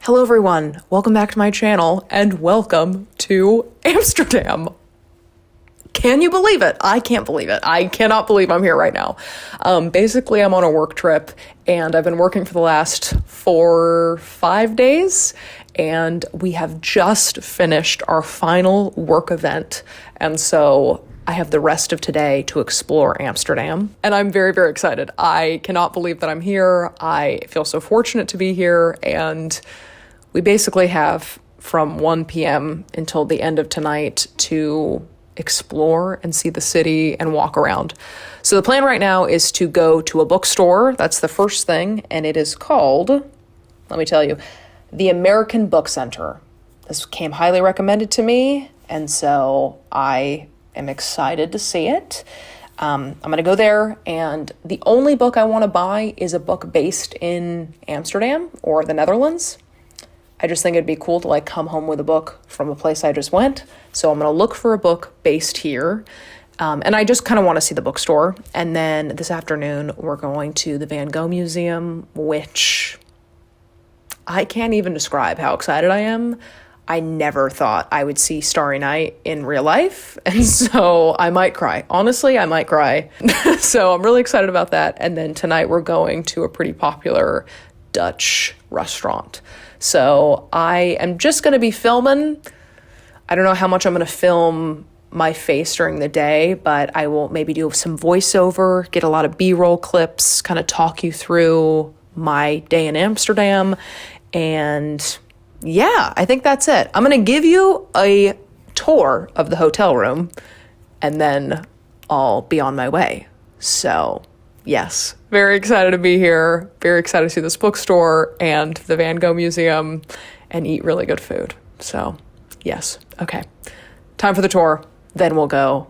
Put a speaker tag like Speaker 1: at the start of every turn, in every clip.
Speaker 1: Hello everyone, welcome back to my channel and welcome to Amsterdam. Can you believe it? I can't believe it. I cannot believe I'm here right now. Basically, I'm on a work trip and I've been working for the last 4-5 days and we have just finished our final work event. And so I have the rest of today to explore Amsterdam and I'm very, very excited. I cannot believe that I'm here. I feel so fortunate to be here, and we basically have from 1 p.m. until the end of tonight to explore and see the city and walk around. So the plan right now is to go to a bookstore. That's the first thing. And it is called, let me tell you, the American Book Center. This came highly recommended to me. And so I am excited to see it. I'm going to go there. And the only book I want to buy is a book based in Amsterdam or the Netherlands. I just think it'd be cool to come home with a book from a place I just went. So I'm going to look for a book based here. And I just kind of want to see the bookstore. And then this afternoon, we're going to the Van Gogh Museum, which I can't even describe how excited I am. I never thought I would see Starry Night in real life. And so I might cry. Honestly, I might cry. So I'm really excited about that. And then tonight we're going to a pretty popular Dutch restaurant. So I am just going to be filming. I don't know how much I'm going to film my face during the day, but I will maybe do some voiceover, get a lot of B-roll clips, kind of talk you through my day in Amsterdam. And yeah, I think that's it. I'm going to give you a tour of the hotel room and then I'll be on my way. So yes, very excited to be here. Very excited to see this bookstore and the Van Gogh Museum and eat really good food. So yes, okay. Time for the tour. Then we'll go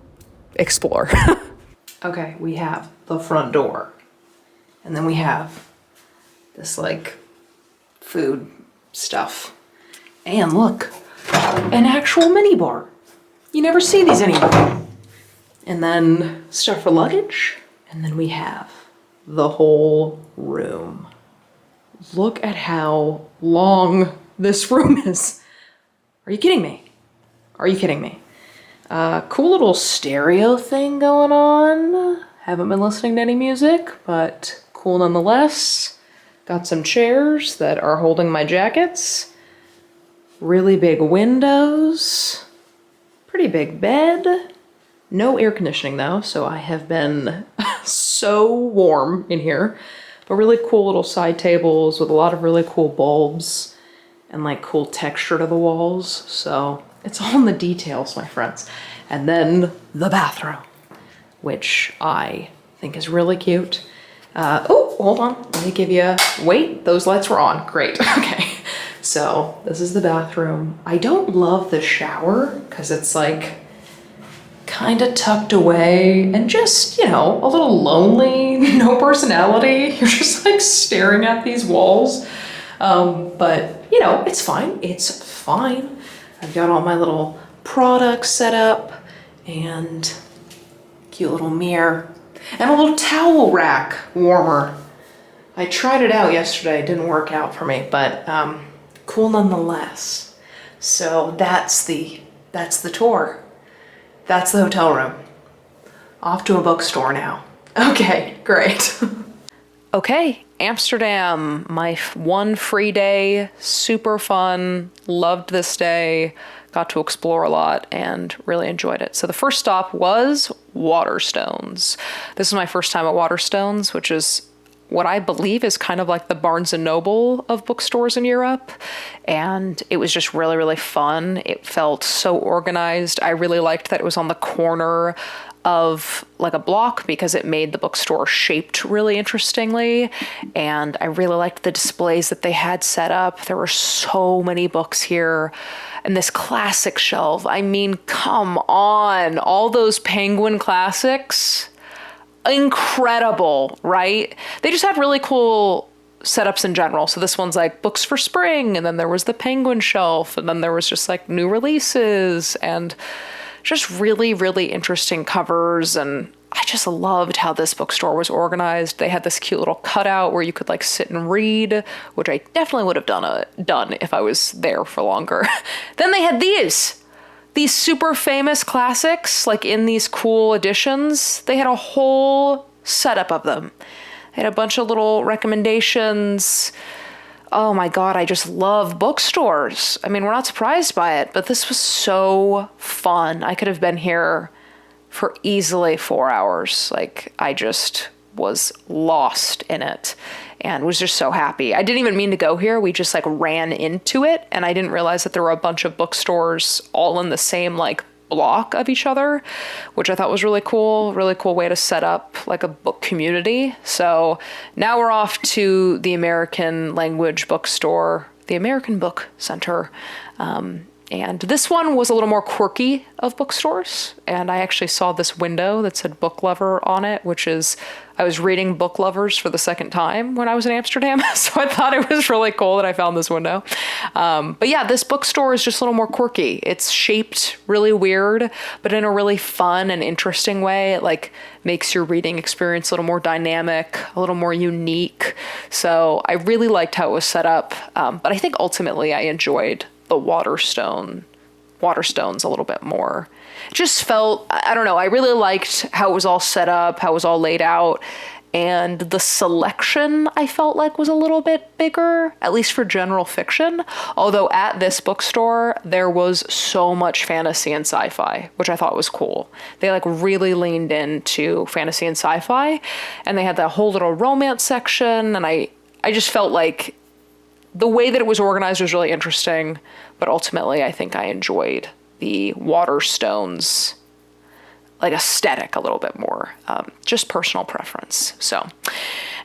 Speaker 1: explore. Okay, we have the front door. And then we have this food stuff. And look, an actual mini bar. You never see these anymore. And then stuff for luggage. And then we have the whole room. Look at how long this room is. Are you kidding me? Are you kidding me? Cool little stereo thing going on. Haven't been listening to any music, but cool nonetheless. Got some chairs that are holding my jackets. Really big windows. Pretty big bed. No air conditioning though, so I have been so warm in here. But really cool little side tables with a lot of really cool bulbs and cool texture to the walls. So it's all in the details, my friends. And then the bathroom, which I think is really cute. Oh, hold on, let me give you, wait, those lights were on, great, okay. So this is the bathroom. I don't love the shower because it's kind of tucked away and just, a little lonely, no personality. You're just staring at these walls. But it's fine. It's fine. I've got all my little products set up and cute little mirror and a little towel rack warmer. I tried it out yesterday. It didn't work out for me, but cool nonetheless. So that's the tour. That's the hotel room. Off to a bookstore now. Okay, great. Okay, Amsterdam, my one free day, super fun, loved this day, got to explore a lot and really enjoyed it. So the first stop was Waterstones. This is my first time at Waterstones, which is what I believe is kind of like the Barnes & Noble of bookstores in Europe. And it was just really, really fun. It felt so organized. I really liked that it was on the corner of a block because it made the bookstore shaped really interestingly. And I really liked the displays that they had set up. There were so many books here. And this classic shelf, I mean, come on, all those Penguin classics. Incredible, right? They just have really cool setups in general. So this one's books for spring, and then there was the Penguin shelf, and then there was just new releases, and just really, really interesting covers. And I just loved how this bookstore was organized. They had this cute little cutout where you could like sit and read, which I definitely would have done if I was there for longer. Then they had these super famous classics, like in these cool editions. They had a whole setup of them. They had a bunch of little recommendations. Oh my God, I just love bookstores. I mean, we're not surprised by it, but this was so fun. I could have been here for easily 4 hours. Like, I just was lost in it and was just so happy. I didn't even mean to go here. We just like ran into it, and I didn't realize that there were a bunch of bookstores all in the same like block of each other, which I thought was really cool way to set up like a book community. So now we're off to the American language bookstore, the American Book Center. And this one was a little more quirky of bookstores. And I actually saw this window that said book lover on it, which is, I was reading Book Lovers for the second time when I was in Amsterdam. So I thought it was really cool that I found this window. But yeah, this bookstore is just a little more quirky. It's shaped really weird, but in a really fun and interesting way. It like makes your reading experience a little more dynamic, a little more unique. So I really liked how it was set up. But I think ultimately I enjoyed the Waterstones a little bit more. It just felt, I don't know, I really liked how it was all set up, how it was all laid out, and the selection I felt like was a little bit bigger, at least for general fiction. Although at this bookstore, there was so much fantasy and sci-fi, which I thought was cool. They like really leaned into fantasy and sci-fi, and they had that whole little romance section, and I just felt like the way that it was organized was really interesting, but ultimately I think I enjoyed the Waterstones like aesthetic a little bit more, just personal preference. So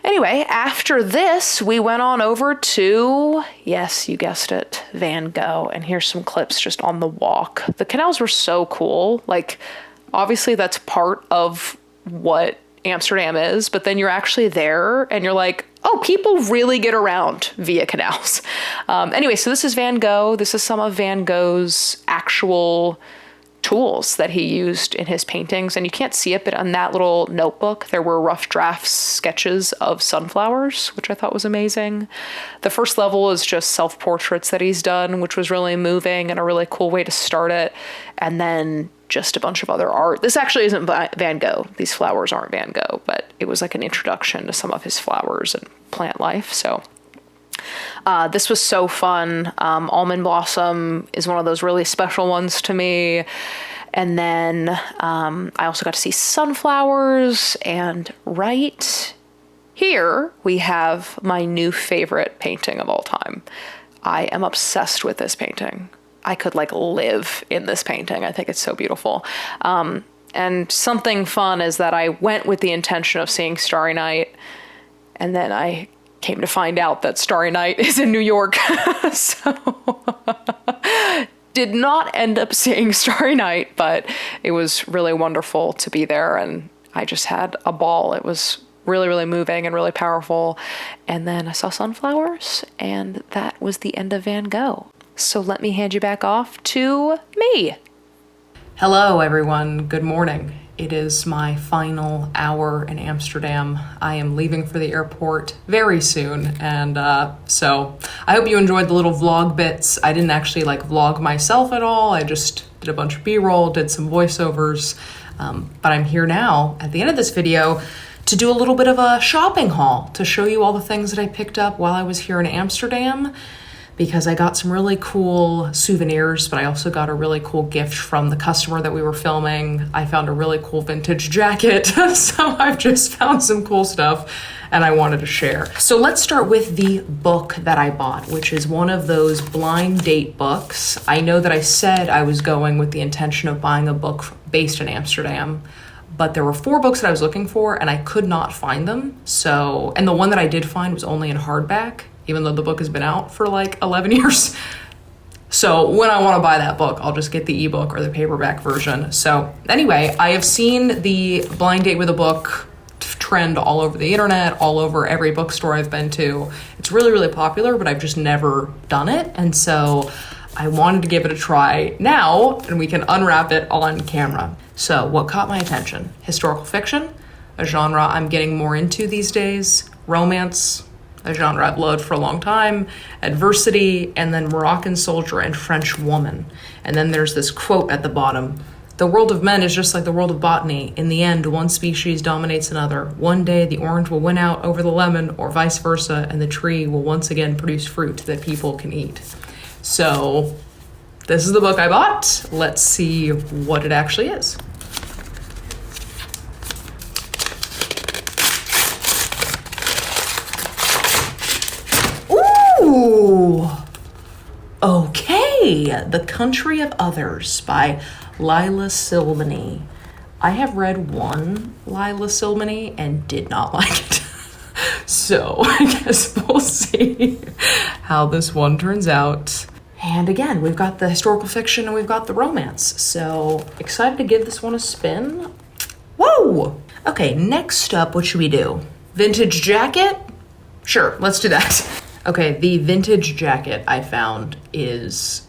Speaker 1: anyway, after this, we went on over to, yes, you guessed it, Van Gogh. And here's some clips just on the walk. The canals were so cool. Like, obviously that's part of what Amsterdam is, but then you're actually there and you're like, oh, people really get around via canals. Anyway, so this is Van Gogh. This is some of Van Gogh's actual tools that he used in his paintings. And you can't see it, but on that little notebook, there were rough drafts, sketches of sunflowers, which I thought was amazing. The first level is just self-portraits that he's done, which was really moving and a really cool way to start it. And then just a bunch of other art. This actually isn't Van Gogh. These flowers aren't Van Gogh, but it was like an introduction to some of his flowers and plant life. So this was so fun. Almond Blossom is one of those really special ones to me. And then I also got to see sunflowers. And right here we have my new favorite painting of all time. I am obsessed with this painting. I could like live in this painting. I think it's so beautiful. And something fun is that I went with the intention of seeing Starry Night, and then I came to find out that Starry Night is in New York. So did not end up seeing Starry Night, but it was really wonderful to be there, and I just had a ball. It was really, really moving and really powerful. And then I saw sunflowers, and that was the end of Van Gogh. So let me hand you back off to me.
Speaker 2: Hello, everyone. Good morning. It is my final hour in Amsterdam. I am leaving for the airport very soon. And so I hope you enjoyed the little vlog bits. I didn't actually like vlog myself at all. I just did a bunch of B-roll, did some voiceovers. But I'm here now at the end of this video to do a little bit of a shopping haul to show you all the things that I picked up while I was here in Amsterdam, because I got some really cool souvenirs, but I also got a really cool gift from the customer that we were filming. I found a really cool vintage jacket. So I've just found some cool stuff and I wanted to share. So let's start with the book that I bought, which is one of those blind date books. I know that I said I was going with the intention of buying a book based in Amsterdam, but there were 4 books that I was looking for and I could not find them. So, and the one that I did find was only in hardback, even though the book has been out for like 11 years. So when I want to buy that book, I'll just get the ebook or the paperback version. So anyway, I have seen the blind date with a book trend all over the internet, all over every bookstore I've been to. It's really, really popular, but I've just never done it. And so I wanted to give it a try now, and we can unwrap it on camera. So what caught my attention? Historical fiction, a genre I'm getting more into these days. Romance, a genre I've loved for a long time. Adversity, and then Moroccan soldier and French woman. And then there's this quote at the bottom. The world of men is just like the world of botany. In the end, one species dominates another. One day, the orange will win out over the lemon, or vice versa, and the tree will once again produce fruit that people can eat. So, this is the book I bought. Let's see what it actually is. Ooh! Okay, The Country of Others by Lila Silvany. I have read one Lila Silvany and did not like it. So I guess we'll see how this one turns out. And again, we've got the historical fiction and we've got the romance. So excited to give this one a spin. Whoa! Okay, next up, what should we do? Vintage jacket? Sure, let's do that. Okay, the vintage jacket I found is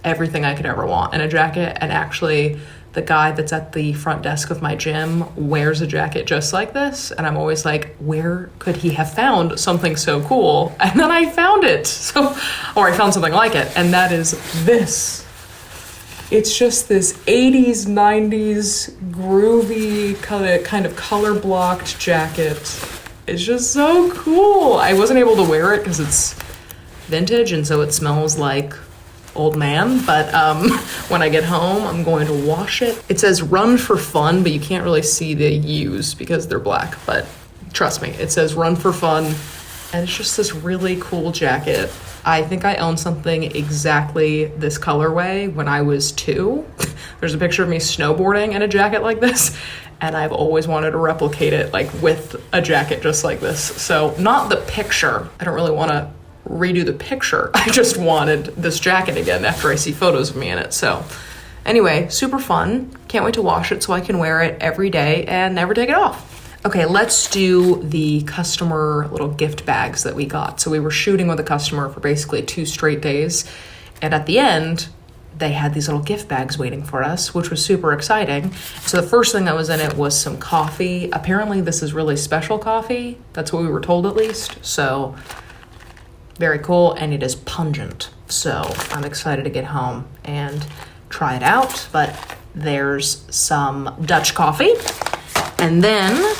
Speaker 2: everything I could ever want in a jacket, and actually the guy that's at the front desk of my gym wears a jacket just like this, and I'm always like, where could he have found something so cool? And then I found it, or I found something like it, and that is this. It's just this 80s, 90s groovy kind of color blocked jacket. It's just so cool. I wasn't able to wear it because it's vintage, and so it smells like old man, but when I get home, I'm going to wash it. It says run for fun, but you can't really see the U's because they're black, but trust me, it says run for fun, and it's just this really cool jacket. I think I owned something exactly this colorway when I was 2. There's a picture of me snowboarding in a jacket like this, and I've always wanted to replicate it like with a jacket just like this. So not the picture. I don't really want to redo the picture. I just wanted this jacket again after I see photos of me in it. So anyway, super fun. Can't wait to wash it so I can wear it every day and never take it off. Okay, let's do the customer little gift bags that we got. So we were shooting with a customer for basically 2 straight days, and at the end they had these little gift bags waiting for us, which was super exciting. So the first thing that was in it was some coffee. Apparently this is really special coffee. That's what we were told, at least. So very cool, and it is pungent. So I'm excited to get home and try it out. But there's some Dutch coffee. And then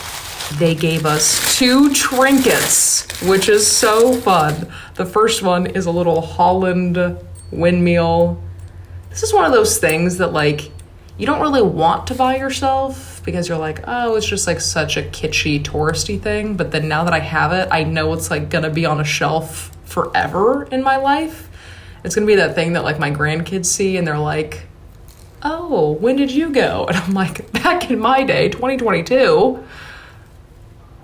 Speaker 2: they gave us 2 trinkets, which is so fun. The first one is a little Holland windmill. This is one of those things that, like, you don't really want to buy yourself because you're like, oh, it's just like such a kitschy, touristy thing. But then now that I have it, I know it's like gonna be on a shelf forever in my life. It's gonna be that thing that like my grandkids see and they're like, oh, when did you go? And I'm like, back in my day, 2022,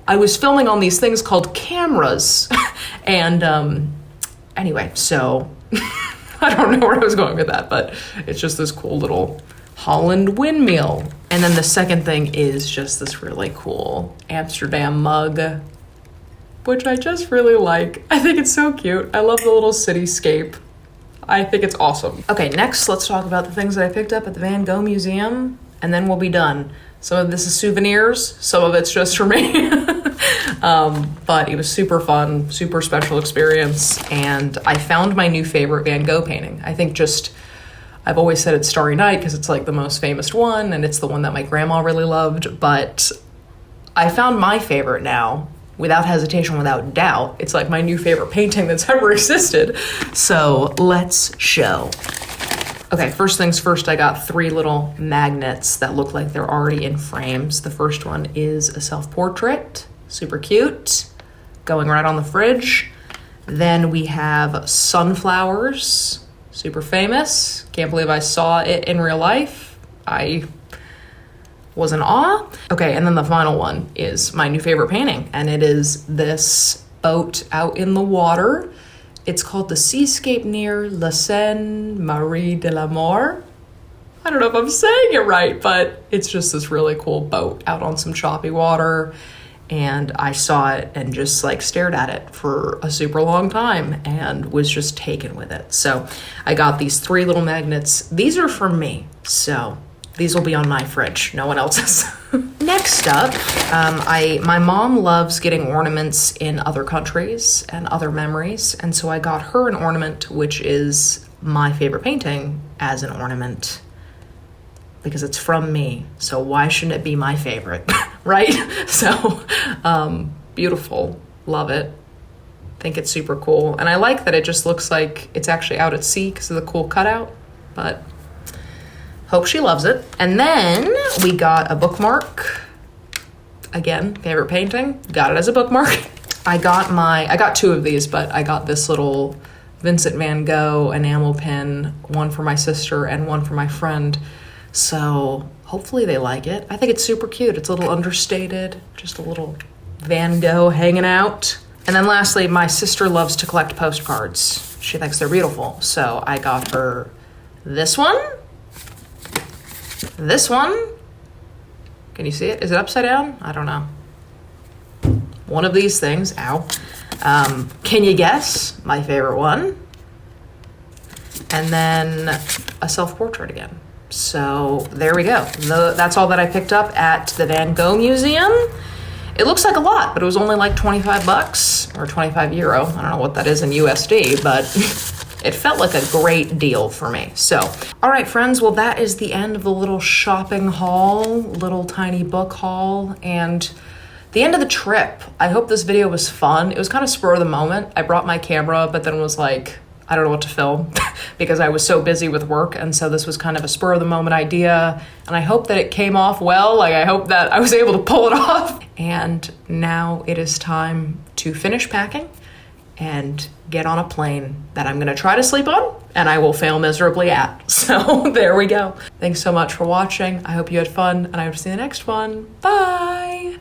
Speaker 2: I was filming on these things called cameras. And anyway, so I don't know where I was going with that, but it's just this cool little Holland windmill. And then the second thing is just this really cool Amsterdam mug, which I just really like. I think it's so cute. I love the little cityscape. I think it's awesome. Okay, next let's talk about the things that I picked up at the Van Gogh Museum, and then we'll be done. Some of this is souvenirs, some of it's just for me. But it was super fun, super special experience, and I found my new favorite Van Gogh painting. I think I've always said it's Starry Night because it's like the most famous one, and it's the one that my grandma really loved, but I found my favorite now, without hesitation, without doubt. It's like my new favorite painting that's ever existed. So let's show. Okay, first things first, I got 3 little magnets that look like they're already in frames. The first one is a self-portrait, super cute, going right on the fridge. Then we have sunflowers, super famous. Can't believe I saw it in real life. I was in awe. Okay, and then the final one is my new favorite painting, and it is this boat out in the water. It's called The Seascape near La Seine Marie de la Mort. I don't know if I'm saying it right, but it's just this really cool boat out on some choppy water. and I saw it and just like stared at it for a super long time and was just taken with it. So I got these 3 little magnets. These are for me, so these will be on my fridge, no one else's. Next up, my mom loves getting ornaments in other countries and other memories, and so I got her an ornament, which is my favorite painting as an ornament, because it's from me, so why shouldn't it be my favorite, right? So, beautiful, love it. Think it's super cool, and I like that it just looks like it's actually out at sea because of the cool cutout, but hope she loves it. And then we got a bookmark. Again, favorite painting, got it as a bookmark. I got 2 of these, but I got this little Vincent van Gogh enamel pin, one for my sister and one for my friend. So hopefully they like it. I think it's super cute. It's a little understated, just a little Van Gogh hanging out. And then lastly, my sister loves to collect postcards. She thinks they're beautiful. So I got her this one. This one. Can you see it? Is it upside down? I don't know. One of these things. Ow. Can you guess? My favorite one. And then a self-portrait again. So there we go. That's all that I picked up at the Van Gogh Museum. It looks like a lot, but it was only like 25 bucks or 25 euro. I don't know what that is in USD, but it felt like a great deal for me. So, all right, friends. Well, that is the end of the little shopping haul, little tiny book haul, and the end of the trip. I hope this video was fun. It was kind of spur of the moment. I brought my camera, but then was like, I don't know what to film because I was so busy with work. And so this was kind of a spur of the moment idea. And I hope that it came off well. Like, I hope that I was able to pull it off. And now it is time to finish packing and get on a plane that I'm gonna try to sleep on and I will fail miserably at. So there we go. Thanks so much for watching. I hope you had fun and I hope to see you in the next one. Bye.